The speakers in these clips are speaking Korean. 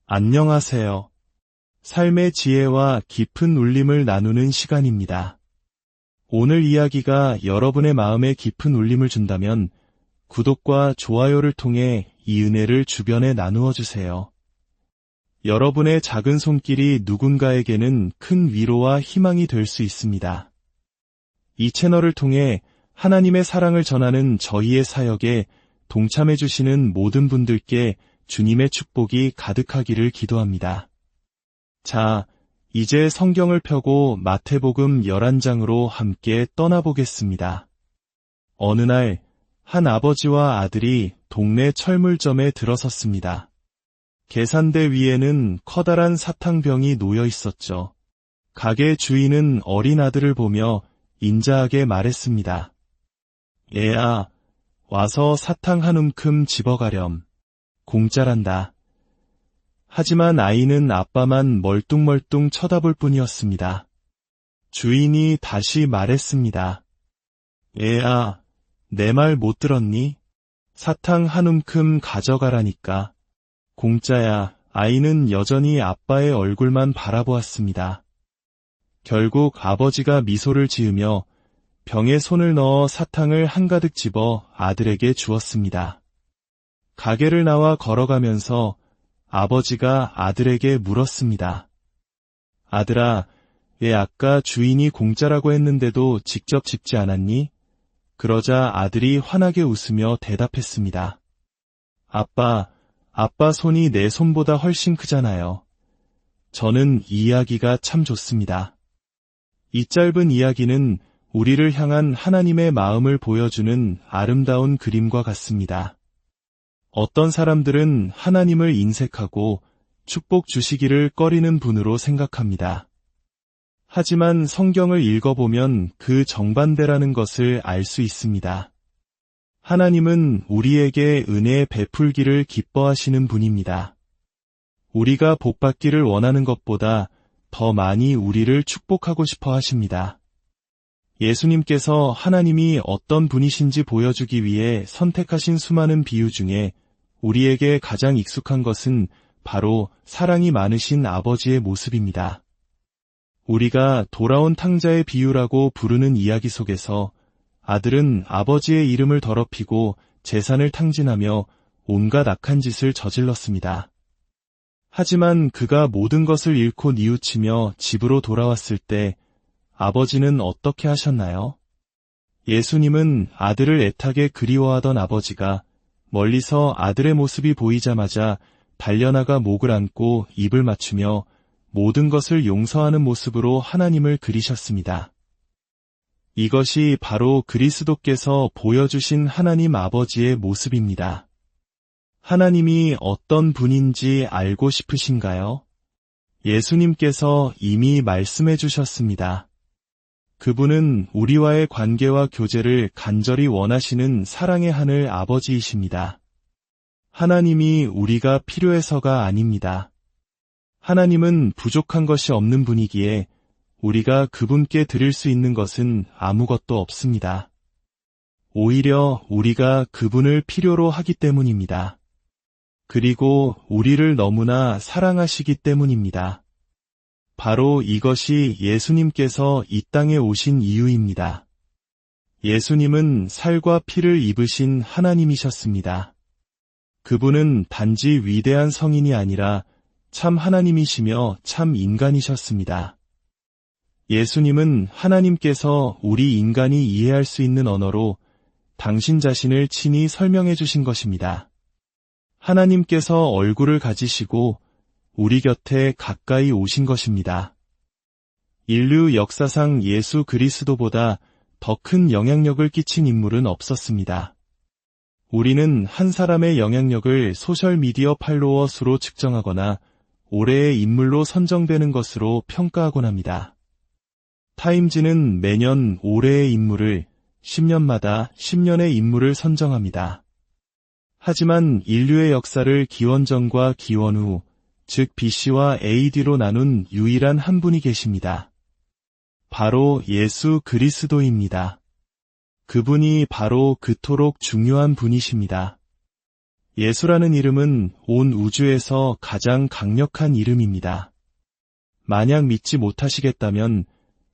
안녕하세요. 삶의 지혜와 깊은 울림을 나누는 시간입니다. 오늘 이야기가 여러분의 마음에 깊은 울림을 준다면 구독과 좋아요를 통해 이 은혜를 주변에 나누어 주세요. 여러분의 작은 손길이 누군가에게는 큰 위로와 희망이 될 수 있습니다. 이 채널을 통해 하나님의 사랑을 전하는 저희의 사역에 동참해 주시는 모든 분들께 주님의 축복이 가득하기를 기도합니다. 자, 이제 성경을 펴고 마태복음 11장으로 함께 떠나보겠습니다. 어느 날, 한 아버지와 아들이 동네 철물점에 들어섰습니다. 계산대 위에는 커다란 사탕병이 놓여 있었죠. 가게 주인은 어린 아들을 보며 인자하게 말했습니다. 얘야, 와서 사탕 한 움큼 집어가렴. 공짜란다. 하지만 아이는 아빠만 멀뚱멀뚱 쳐다볼 뿐이었습니다. 주인이 다시 말했습니다. 얘야, 내 말 못 들었니? 사탕 한 움큼 가져가라니까. 공짜야. 아이는 여전히 아빠의 얼굴만 바라보았습니다. 결국 아버지가 미소를 지으며 병에 손을 넣어 사탕을 한가득 집어 아들에게 주었습니다. 가게를 나와 걸어가면서 아버지가 아들에게 물었습니다. 아들아, 왜 아까 주인이 공짜라고 했는데도 직접 집지 않았니? 그러자 아들이 환하게 웃으며 대답했습니다. 아빠 손이 내 손보다 훨씬 크잖아요. 저는 이 이야기가 참 좋습니다. 이 짧은 이야기는 우리를 향한 하나님의 마음을 보여주는 아름다운 그림과 같습니다. 어떤 사람들은 하나님을 인색하고 축복 주시기를 꺼리는 분으로 생각합니다. 하지만 성경을 읽어보면 그 정반대라는 것을 알 수 있습니다. 하나님은 우리에게 은혜 베풀기를 기뻐하시는 분입니다. 우리가 복받기를 원하는 것보다 더 많이 우리를 축복하고 싶어 하십니다. 예수님께서 하나님이 어떤 분이신지 보여주기 위해 선택하신 수많은 비유 중에 우리에게 가장 익숙한 것은 바로 사랑이 많으신 아버지의 모습입니다. 우리가 돌아온 탕자의 비유라고 부르는 이야기 속에서 아들은 아버지의 이름을 더럽히고 재산을 탕진하며 온갖 악한 짓을 저질렀습니다. 하지만 그가 모든 것을 잃고 뉘우치며 집으로 돌아왔을 때 아버지는 어떻게 하셨나요? 예수님은 아들을 애타게 그리워하던 아버지가 멀리서 아들의 모습이 보이자마자 달려나가 목을 안고 입을 맞추며 모든 것을 용서하는 모습으로 하나님을 그리셨습니다. 이것이 바로 그리스도께서 보여주신 하나님 아버지의 모습입니다. 하나님이 어떤 분인지 알고 싶으신가요? 예수님께서 이미 말씀해 주셨습니다. 그분은 우리와의 관계와 교제를 간절히 원하시는 사랑의 하늘 아버지이십니다. 하나님이 우리가 필요해서가 아닙니다. 하나님은 부족한 것이 없는 분이기에 우리가 그분께 드릴 수 있는 것은 아무것도 없습니다. 오히려 우리가 그분을 필요로 하기 때문입니다. 그리고 우리를 너무나 사랑하시기 때문입니다. 바로 이것이 예수님께서 이 땅에 오신 이유입니다. 예수님은 살과 피를 입으신 하나님이셨습니다. 그분은 단지 위대한 성인이 아니라 참 하나님이시며 참 인간이셨습니다. 예수님은 하나님께서 우리 인간이 이해할 수 있는 언어로 당신 자신을 친히 설명해 주신 것입니다. 하나님께서 얼굴을 가지시고 우리 곁에 가까이 오신 것입니다. 인류 역사상 예수 그리스도보다 더 큰 영향력을 끼친 인물은 없었습니다. 우리는 한 사람의 영향력을 소셜미디어 팔로워 수로 측정하거나 올해의 인물로 선정되는 것으로 평가하곤 합니다. 타임지는 매년 올해의 인물을 10년마다 10년의 인물을 선정합니다. 하지만 인류의 역사를 기원전과 기원후, 즉 BC와 AD로 나눈 유일한 한 분이 계십니다. 바로 예수 그리스도입니다. 그분이 바로 그토록 중요한 분이십니다. 예수라는 이름은 온 우주에서 가장 강력한 이름입니다. 만약 믿지 못하시겠다면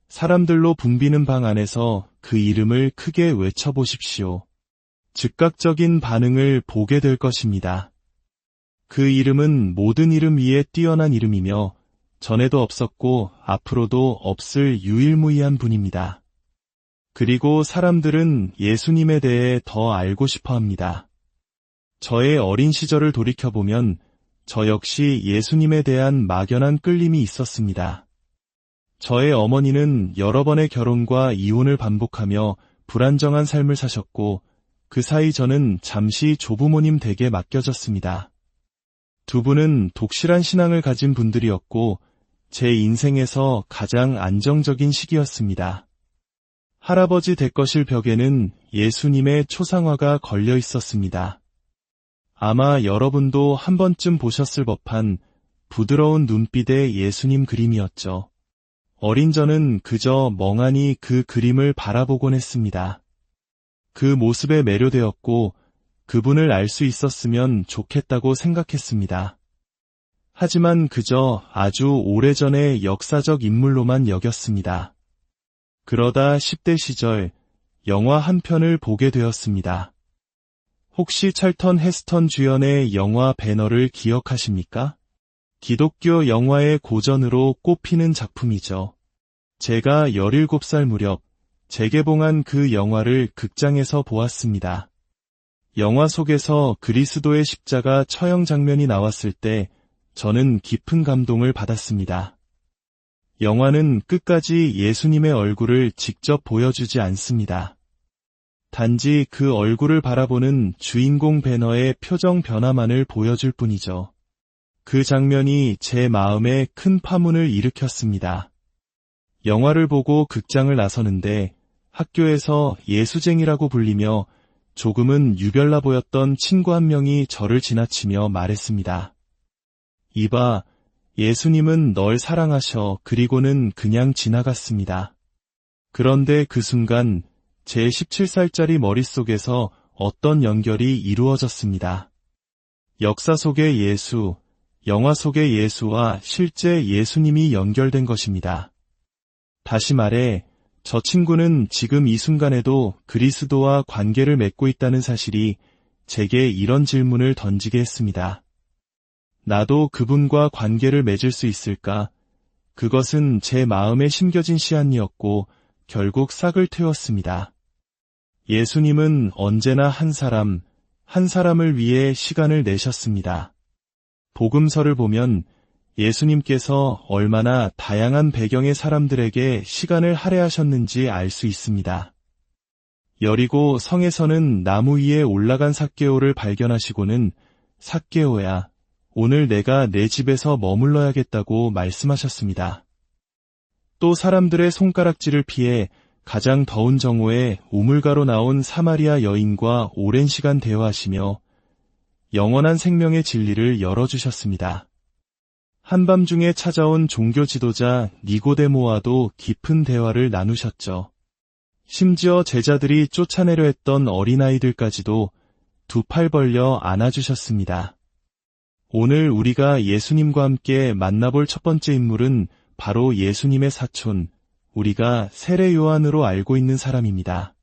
사람들로 붐비는 방 안에서 그 이름을 크게 외쳐보십시오. 즉각적인 반응을 보게 될 것입니다. 그 이름은 모든 이름 위에 뛰어난 이름이며 전에도 없었고 앞으로도 없을 유일무이한 분입니다. 그리고 사람들은 예수님에 대해 더 알고 싶어 합니다. 저의 어린 시절을 돌이켜보면 저 역시 예수님에 대한 막연한 끌림이 있었습니다. 저의 어머니는 여러 번의 결혼과 이혼을 반복하며 불안정한 삶을 사셨고 그 사이 저는 잠시 조부모님 댁에 맡겨졌습니다. 두 분은 독실한 신앙을 가진 분들이었고 제 인생에서 가장 안정적인 시기였습니다. 할아버지 댁거실 벽에는 예수님의 초상화가 걸려 있었습니다. 아마 여러분도 한 번쯤 보셨을 법한 부드러운 눈빛의 예수님 그림이었죠. 어린 저는 그저 멍하니 그 그림을 바라보곤 했습니다. 그 모습에 매료되었고 그분을 알 수 있었으면 좋겠다고 생각했습니다. 하지만 그저 아주 오래전의 역사적 인물로만 여겼습니다. 그러다 10대 시절 영화 한 편을 보게 되었습니다. 혹시 찰턴 헤스턴 주연의 영화 배너를 기억하십니까? 기독교 영화의 고전으로 꼽히는 작품이죠. 제가 17살 무렵 재개봉한 그 영화를 극장에서 보았습니다. 영화 속에서 그리스도의 십자가 처형 장면이 나왔을 때 저는 깊은 감동을 받았습니다. 영화는 끝까지 예수님의 얼굴을 직접 보여주지 않습니다. 단지 그 얼굴을 바라보는 주인공 배너의 표정 변화만을 보여줄 뿐이죠. 그 장면이 제 마음에 큰 파문을 일으켰습니다. 영화를 보고 극장을 나서는데 학교에서 예수쟁이라고 불리며 조금은 유별나 보였던 친구 한 명이 저를 지나치며 말했습니다. 이봐, 예수님은 널 사랑하셔. 그리고는 그냥 지나갔습니다. 그런데 그 순간 제 17살짜리 머릿속에서 어떤 연결이 이루어졌습니다. 역사 속의 예수, 영화 속의 예수와 실제 예수님이 연결된 것입니다. 다시 말해, 저 친구는 지금 이 순간에도 그리스도와 관계를 맺고 있다는 사실이 제게 이런 질문을 던지게 했습니다. 나도 그분과 관계를 맺을 수 있을까? 그것은 제 마음에 심겨진 씨앗이었고 결국 싹을 틔웠습니다. 예수님은 언제나 한 사람을 위해 시간을 내셨습니다. 복음서를 보면 예수님께서 얼마나 다양한 배경의 사람들에게 시간을 할애하셨는지 알 수 있습니다. 여리고 성에서는 나무 위에 올라간 삭개오를 발견하시고는 삭개오야, 오늘 내가 내 집에서 머물러야겠다고 말씀하셨습니다. 또 사람들의 손가락질을 피해 가장 더운 정오에 우물가로 나온 사마리아 여인과 오랜 시간 대화하시며 영원한 생명의 진리를 열어주셨습니다. 한밤중에 찾아온 종교 지도자 니고데모와도 깊은 대화를 나누셨죠. 심지어 제자들이 쫓아내려 했던 어린아이들까지도 두 팔 벌려 안아주셨습니다. 오늘 우리가 예수님과 함께 만나볼 첫 번째 인물은 바로 예수님의 사촌, 우리가 세례 요한으로 알고 있는 사람입니다.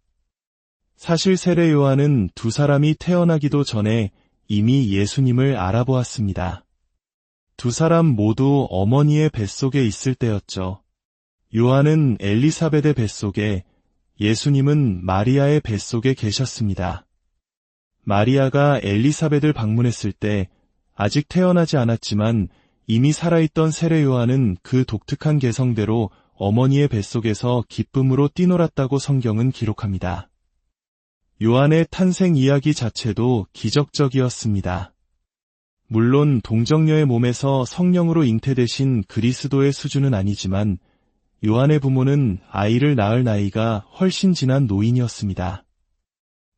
사실 세례 요한은 두 사람이 태어나기도 전에 이미 예수님을 알아보았습니다. 두 사람 모두 어머니의 뱃속에 있을 때였죠. 요한은 엘리사벳의 뱃속에, 예수님은 마리아의 뱃속에 계셨습니다. 마리아가 엘리사벳을 방문했을 때 아직 태어나지 않았지만 이미 살아있던 세례 요한은 그 독특한 개성대로 어머니의 뱃속에서 기쁨으로 뛰놀았다고 성경은 기록합니다. 요한의 탄생 이야기 자체도 기적적이었습니다. 물론 동정녀의 몸에서 성령으로 잉태되신 그리스도의 수준은 아니지만 요한의 부모는 아이를 낳을 나이가 훨씬 지난 노인이었습니다.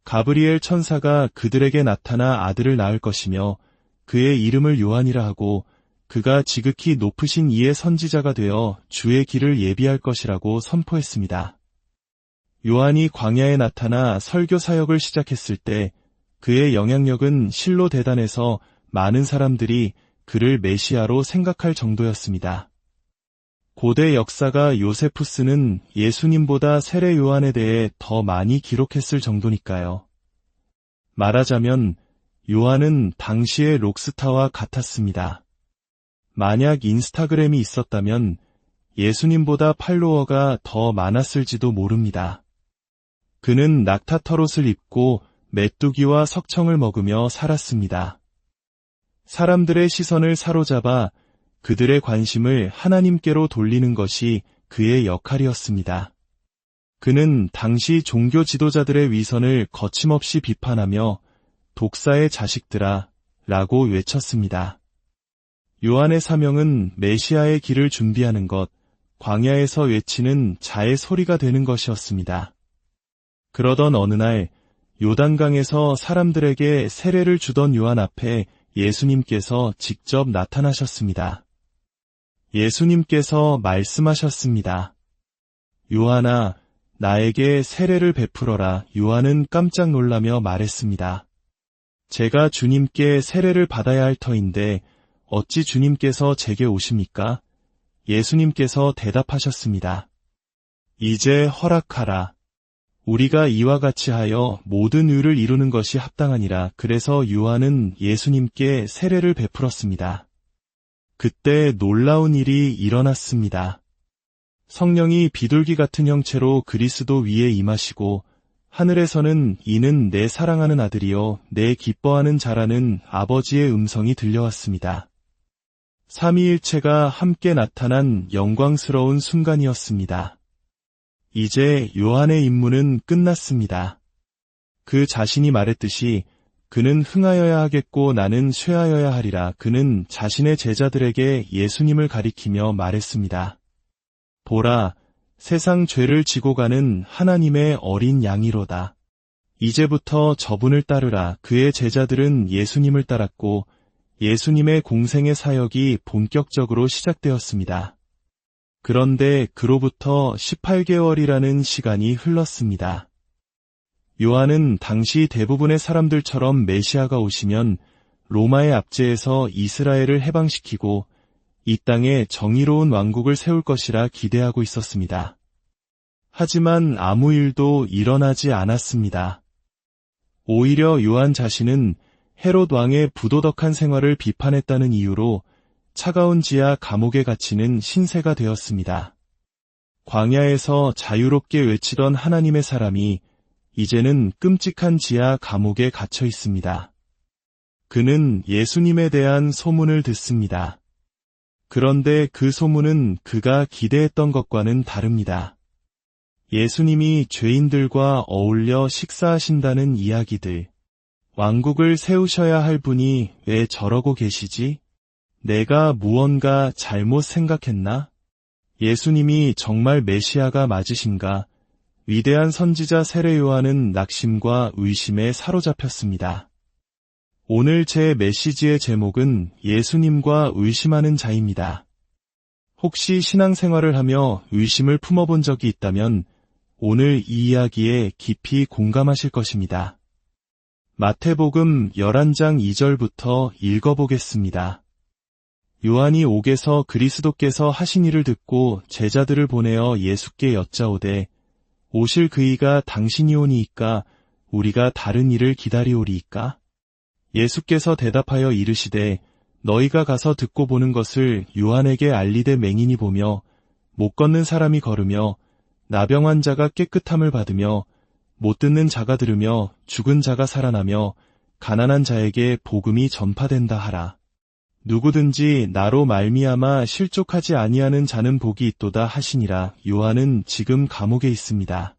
가브리엘 천사가 그들에게 나타나 아들을 낳을 것이며 그의 이름을 요한이라 하고 그가 지극히 높으신 이의 선지자가 되어 주의 길을 예비할 것이라고 선포했습니다. 요한이 광야에 나타나 설교 사역을 시작했을 때 그의 영향력은 실로 대단해서 많은 사람들이 그를 메시아로 생각할 정도였습니다. 고대 역사가 요세푸스는 예수님보다 세례 요한에 대해 더 많이 기록했을 정도니까요. 말하자면 요한은 당시의 록스타와 같았습니다. 만약 인스타그램이 있었다면 예수님보다 팔로워가 더 많았을지도 모릅니다. 그는 낙타털옷을 입고 메뚜기와 석청을 먹으며 살았습니다. 사람들의 시선을 사로잡아 그들의 관심을 하나님께로 돌리는 것이 그의 역할이었습니다. 그는 당시 종교 지도자들의 위선을 거침없이 비판하며 독사의 자식들아 라고 외쳤습니다. 요한의 사명은 메시아의 길을 준비하는 것, 광야에서 외치는 자의 소리가 되는 것이었습니다. 그러던 어느 날 요단강에서 사람들에게 세례를 주던 요한 앞에 예수님께서 직접 나타나셨습니다. 예수님께서 말씀하셨습니다. 요한아, 나에게 세례를 베풀어라. 요한은 깜짝 놀라며 말했습니다. 제가 주님께 세례를 받아야 할 터인데 어찌 주님께서 제게 오십니까? 예수님께서 대답하셨습니다. 이제 허락하라. 우리가 이와 같이 하여 모든 의를 이루는 것이 합당하니라. 그래서 요한은 예수님께 세례를 베풀었습니다. 그때 놀라운 일이 일어났습니다. 성령이 비둘기 같은 형체로 그리스도 위에 임하시고 하늘에서는 이는 내 사랑하는 아들이요 내 기뻐하는 자라는 아버지의 음성이 들려왔습니다. 삼위일체가 함께 나타난 영광스러운 순간이었습니다. 이제 요한의 임무는 끝났습니다. 그 자신이 말했듯이 그는 흥하여야 하겠고 나는 쇠하여야 하리라. 그는 자신의 제자들에게 예수님을 가리키며 말했습니다. 보라, 세상 죄를 지고 가는 하나님의 어린 양이로다. 이제부터 저분을 따르라. 그의 제자들은 예수님을 따랐고 예수님의 공생의 사역이 본격적으로 시작되었습니다. 그런데 그로부터 18개월이라는 시간이 흘렀습니다. 요한은 당시 대부분의 사람들처럼 메시아가 오시면 로마의 압제에서 이스라엘을 해방시키고 이 땅에 정의로운 왕국을 세울 것이라 기대하고 있었습니다. 하지만 아무 일도 일어나지 않았습니다. 오히려 요한 자신은 헤롯 왕의 부도덕한 생활을 비판했다는 이유로 차가운 지하 감옥에 갇히는 신세가 되었습니다. 광야에서 자유롭게 외치던 하나님의 사람이 이제는 끔찍한 지하 감옥에 갇혀 있습니다. 그는 예수님에 대한 소문을 듣습니다. 그런데 그 소문은 그가 기대했던 것과는 다릅니다. 예수님이 죄인들과 어울려 식사하신다는 이야기들, 왕국을 세우셔야 할 분이 왜 저러고 계시지? 내가 무언가 잘못 생각했나? 예수님이 정말 메시아가 맞으신가? 위대한 선지자 세례 요한은 낙심과 의심에 사로잡혔습니다. 오늘 제 메시지의 제목은 예수님과 의심하는 자입니다. 혹시 신앙생활을 하며 의심을 품어본 적이 있다면 오늘 이 이야기에 깊이 공감하실 것입니다. 마태복음 11장 2절부터 읽어보겠습니다. 요한이 옥에서 그리스도께서 하신 일을 듣고 제자들을 보내어 예수께 여짜오되 오실 그이가 당신이 오니이까 우리가 다른 일을 기다리오리이까? 예수께서 대답하여 이르시되 너희가 가서 듣고 보는 것을 요한에게 알리되 맹인이 보며 못 걷는 사람이 걸으며 나병 환자가 깨끗함을 받으며 못 듣는 자가 들으며 죽은 자가 살아나며 가난한 자에게 복음이 전파된다 하라. 누구든지 나로 말미암아 실족하지 아니하는 자는 복이 있도다 하시니라. 요한은 지금 감옥에 있습니다.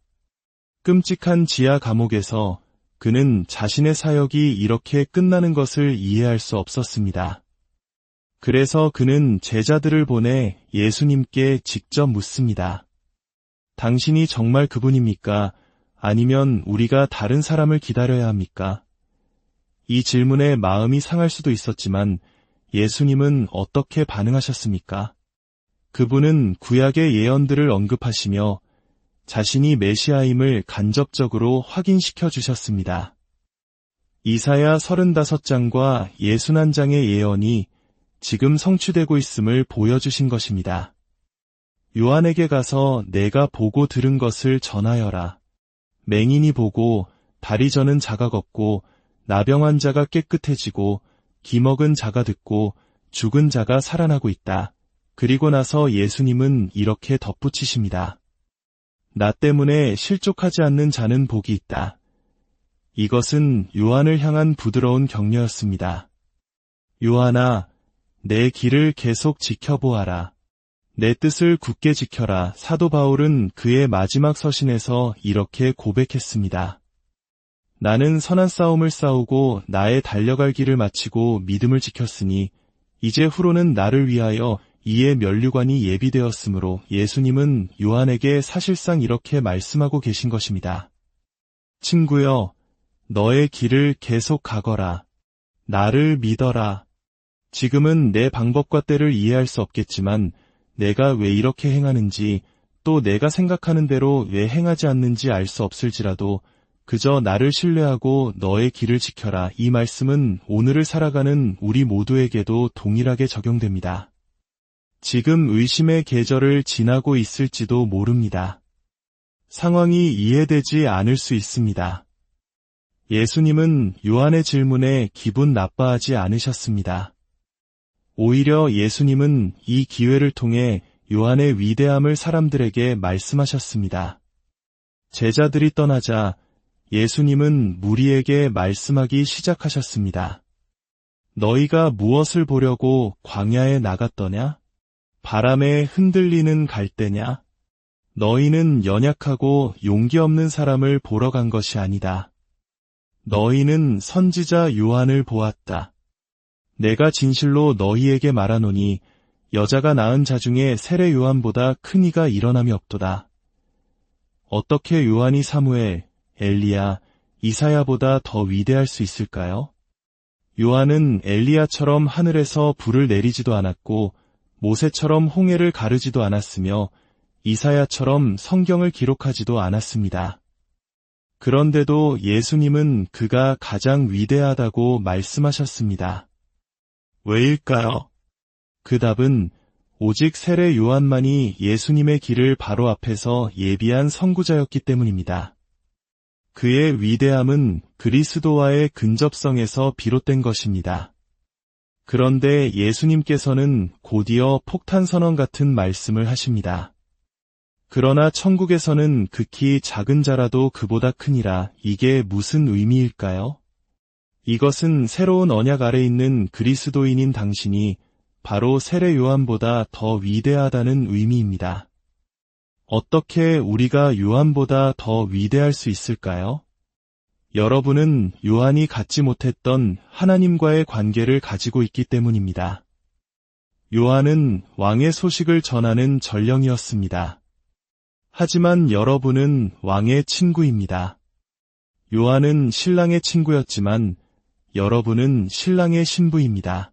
끔찍한 지하 감옥에서 그는 자신의 사역이 이렇게 끝나는 것을 이해할 수 없었습니다. 그래서 그는 제자들을 보내 예수님께 직접 묻습니다. 당신이 정말 그분입니까? 아니면 우리가 다른 사람을 기다려야 합니까? 이 질문에 마음이 상할 수도 있었지만 예수님은 어떻게 반응하셨습니까? 그분은 구약의 예언들을 언급하시며 자신이 메시아임을 간접적으로 확인시켜 주셨습니다. 이사야 35장과 61장의 예언이 지금 성취되고 있음을 보여주신 것입니다. 요한에게 가서 내가 보고 들은 것을 전하여라. 맹인이 보고 다리 저는 자가 걷고 나병환 자가 깨끗해지고 기먹은 자가 듣고 죽은 자가 살아나고 있다. 그리고 나서 예수님은 이렇게 덧붙이십니다. 나 때문에 실족하지 않는 자는 복이 있다. 이것은 요한을 향한 부드러운 격려였습니다. 요한아, 내 길을 계속 지켜보아라. 내 뜻을 굳게 지켜라. 사도 바울은 그의 마지막 서신에서 이렇게 고백했습니다. 나는 선한 싸움을 싸우고 나의 달려갈 길을 마치고 믿음을 지켰으니 이제 후로는 나를 위하여 이의 면류관이 예비되었으므로 예수님은 요한에게 사실상 이렇게 말씀하고 계신 것입니다. 친구여, 너의 길을 계속 가거라. 나를 믿어라. 지금은 내 방법과 때를 이해할 수 없겠지만 내가 왜 이렇게 행하는지 또 내가 생각하는 대로 왜 행하지 않는지 알 수 없을지라도 그저 나를 신뢰하고 너의 길을 지켜라. 이 말씀은 오늘을 살아가는 우리 모두에게도 동일하게 적용됩니다. 지금 의심의 계절을 지나고 있을지도 모릅니다. 상황이 이해되지 않을 수 있습니다. 예수님은 요한의 질문에 기분 나빠하지 않으셨습니다. 오히려 예수님은 이 기회를 통해 요한의 위대함을 사람들에게 말씀하셨습니다. 제자들이 떠나자 예수님은 무리에게 말씀하기 시작하셨습니다. 너희가 무엇을 보려고 광야에 나갔더냐? 바람에 흔들리는 갈대냐? 너희는 연약하고 용기 없는 사람을 보러 간 것이 아니다. 너희는 선지자 요한을 보았다. 내가 진실로 너희에게 말하노니 여자가 낳은 자 중에 세례 요한보다 큰 이가 일어남이 없도다. 어떻게 요한이 사무엘, 엘리야, 이사야보다 더 위대할 수 있을까요? 요한은 엘리야처럼 하늘에서 불을 내리지도 않았고 모세처럼 홍해를 가르지도 않았으며 이사야처럼 성경을 기록하지도 않았습니다. 그런데도 예수님은 그가 가장 위대하다고 말씀하셨습니다. 왜일까요? 그 답은 오직 세례 요한만이 예수님의 길을 바로 앞에서 예비한 선구자였기 때문입니다. 그의 위대함은 그리스도와의 근접성에서 비롯된 것입니다. 그런데 예수님께서는 곧이어 폭탄선언 같은 말씀을 하십니다. 그러나 천국에서는 극히 작은 자라도 그보다 크니라. 이게 무슨 의미일까요? 이것은 새로운 언약 아래 있는 그리스도인인 당신이 바로 세례 요한보다 더 위대하다는 의미입니다. 어떻게 우리가 요한보다 더 위대할 수 있을까요? 여러분은 요한이 갖지 못했던 하나님과의 관계를 가지고 있기 때문입니다. 요한은 왕의 소식을 전하는 전령이었습니다. 하지만 여러분은 왕의 친구입니다. 요한은 신랑의 친구였지만 여러분은 신랑의 신부입니다.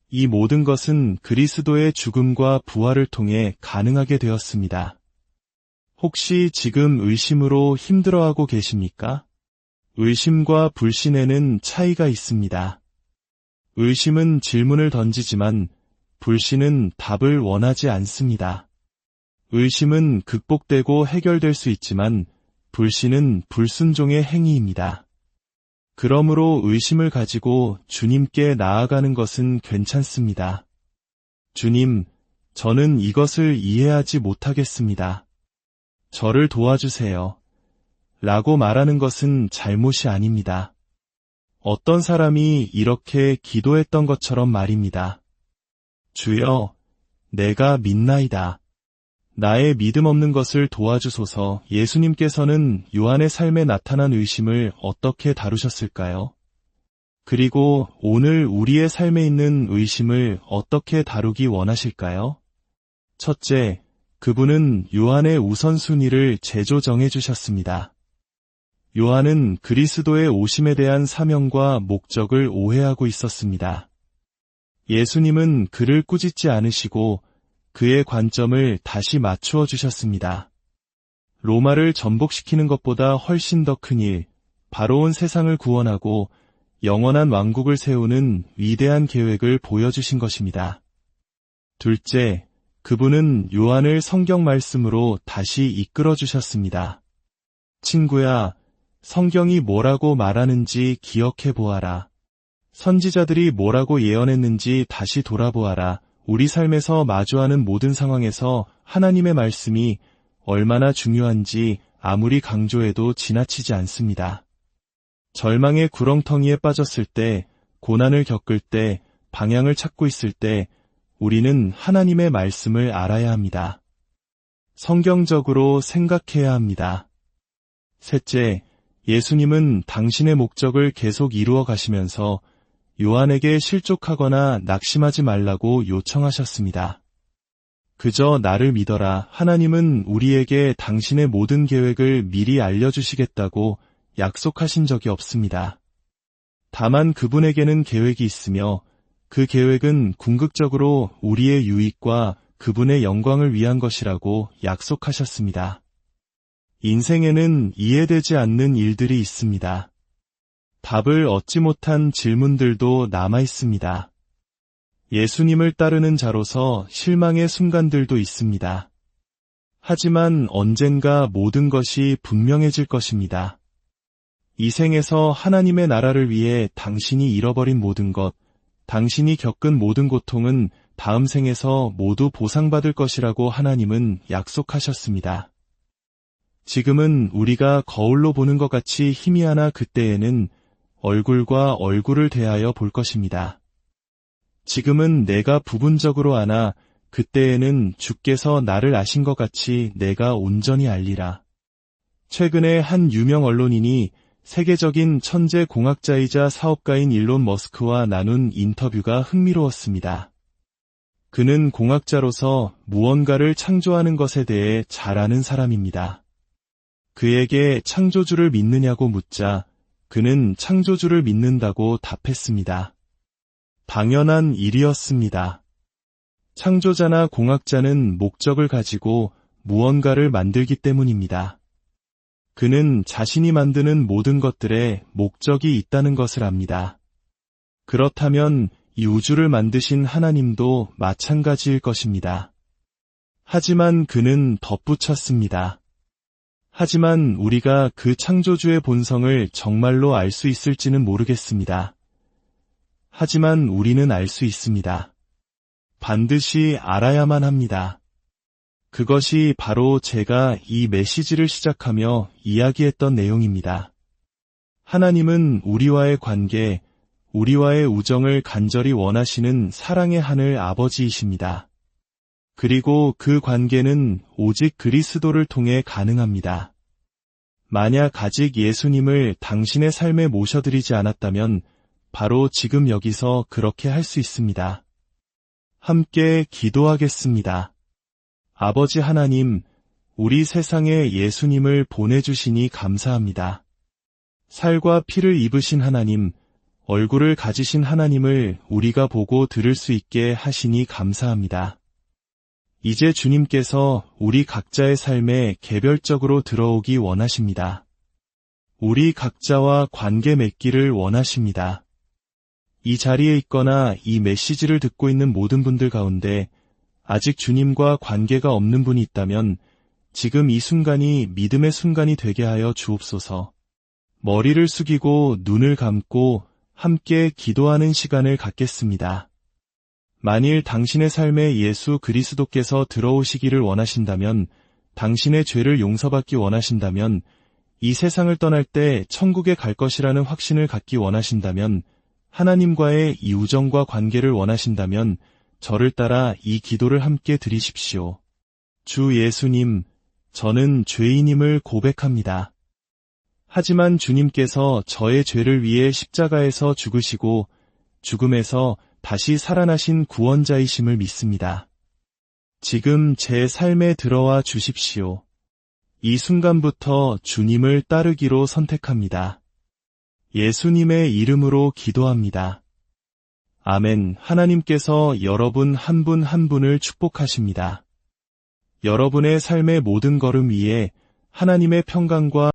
이 모든 것은 그리스도의 죽음과 부활을 통해 가능하게 되었습니다. 혹시 지금 의심으로 힘들어하고 계십니까? 의심과 불신에는 차이가 있습니다. 의심은 질문을 던지지만 불신은 답을 원하지 않습니다. 의심은 극복되고 해결될 수 있지만 불신은 불순종의 행위입니다. 그러므로 의심을 가지고 주님께 나아가는 것은 괜찮습니다. 주님, 저는 이것을 이해하지 못하겠습니다. 저를 도와주세요. 라고 말하는 것은 잘못이 아닙니다. 어떤 사람이 이렇게 기도했던 것처럼 말입니다. 주여, 내가 믿나이다. 나의 믿음 없는 것을 도와주소서. 예수님께서는 요한의 삶에 나타난 의심을 어떻게 다루셨을까요? 그리고 오늘 우리의 삶에 있는 의심을 어떻게 다루기 원하실까요? 첫째, 그분은 요한의 우선순위를 재조정해 주셨습니다. 요한은 그리스도의 오심에 대한 사명과 목적을 오해하고 있었습니다. 예수님은 그를 꾸짖지 않으시고 그의 관점을 다시 맞추어 주셨습니다. 로마를 전복시키는 것보다 훨씬 더 큰 일, 바로 온 세상을 구원하고 영원한 왕국을 세우는 위대한 계획을 보여주신 것입니다. 둘째, 그분은 요한을 성경 말씀으로 다시 이끌어 주셨습니다. 친구야, 성경이 뭐라고 말하는지 기억해 보아라. 선지자들이 뭐라고 예언했는지 다시 돌아보아라. 우리 삶에서 마주하는 모든 상황에서 하나님의 말씀이 얼마나 중요한지 아무리 강조해도 지나치지 않습니다. 절망의 구렁텅이에 빠졌을 때, 고난을 겪을 때, 방향을 찾고 있을 때 우리는 하나님의 말씀을 알아야 합니다. 성경적으로 생각해야 합니다. 셋째, 예수님은 당신의 목적을 계속 이루어 가시면서 요한에게 실족하거나 낙심하지 말라고 요청하셨습니다. 그저 나를 믿어라. 하나님은 우리에게 당신의 모든 계획을 미리 알려주시겠다고 약속하신 적이 없습니다. 다만 그분에게는 계획이 있으며 그 계획은 궁극적으로 우리의 유익과 그분의 영광을 위한 것이라고 약속하셨습니다. 인생에는 이해되지 않는 일들이 있습니다. 답을 얻지 못한 질문들도 남아 있습니다. 예수님을 따르는 자로서 실망의 순간들도 있습니다. 하지만 언젠가 모든 것이 분명해질 것입니다. 이 생에서 하나님의 나라를 위해 당신이 잃어버린 모든 것, 당신이 겪은 모든 고통은 다음 생에서 모두 보상받을 것이라고 하나님은 약속하셨습니다. 지금은 우리가 거울로 보는 것 같이 희미하나 그때에는 얼굴과 얼굴을 대하여 볼 것입니다. 지금은 내가 부분적으로 아나 그때에는 주께서 나를 아신 것 같이 내가 온전히 알리라. 최근에 한 유명 언론인이 세계적인 천재 공학자이자 사업가인 일론 머스크와 나눈 인터뷰가 흥미로웠습니다. 그는 공학자로서 무언가를 창조하는 것에 대해 잘 아는 사람입니다. 그에게 창조주를 믿느냐고 묻자 그는 창조주를 믿는다고 답했습니다. 당연한 일이었습니다. 창조자나 공학자는 목적을 가지고 무언가를 만들기 때문입니다. 그는 자신이 만드는 모든 것들에 목적이 있다는 것을 압니다. 그렇다면 이 우주를 만드신 하나님도 마찬가지일 것입니다. 하지만 그는 덧붙였습니다. 하지만 우리가 그 창조주의 본성을 정말로 알 수 있을지는 모르겠습니다. 하지만 우리는 알 수 있습니다. 반드시 알아야만 합니다. 그것이 바로 제가 이 메시지를 시작하며 이야기했던 내용입니다. 하나님은 우리와의 관계, 우리와의 우정을 간절히 원하시는 사랑의 하늘 아버지이십니다. 그리고 그 관계는 오직 그리스도를 통해 가능합니다. 만약 아직 예수님을 당신의 삶에 모셔드리지 않았다면 바로 지금 여기서 그렇게 할 수 있습니다. 함께 기도하겠습니다. 아버지 하나님, 우리 세상에 예수님을 보내주시니 감사합니다. 살과 피를 입으신 하나님, 얼굴을 가지신 하나님을 우리가 보고 들을 수 있게 하시니 감사합니다. 이제 주님께서 우리 각자의 삶에 개별적으로 들어오기 원하십니다. 우리 각자와 관계 맺기를 원하십니다. 이 자리에 있거나 이 메시지를 듣고 있는 모든 분들 가운데 아직 주님과 관계가 없는 분이 있다면 지금 이 순간이 믿음의 순간이 되게 하여 주옵소서. 머리를 숙이고 눈을 감고 함께 기도하는 시간을 갖겠습니다. 만일 당신의 삶에 예수 그리스도께서 들어오시기를 원하신다면, 당신의 죄를 용서받기 원하신다면, 이 세상을 떠날 때 천국에 갈 것이라는 확신을 갖기 원하신다면, 하나님과의 이 우정과 관계를 원하신다면 저를 따라 이 기도를 함께 드리십시오. 주 예수님, 저는 죄인임을 고백합니다. 하지만 주님께서 저의 죄를 위해 십자가에서 죽으시고 죽음에서 다시 살아나신 구원자이심을 믿습니다. 지금 제 삶에 들어와 주십시오. 이 순간부터 주님을 따르기로 선택합니다. 예수님의 이름으로 기도합니다. 아멘. 하나님께서 여러분 한 분 한 분을 축복하십니다. 여러분의 삶의 모든 걸음 위에 하나님의 평강과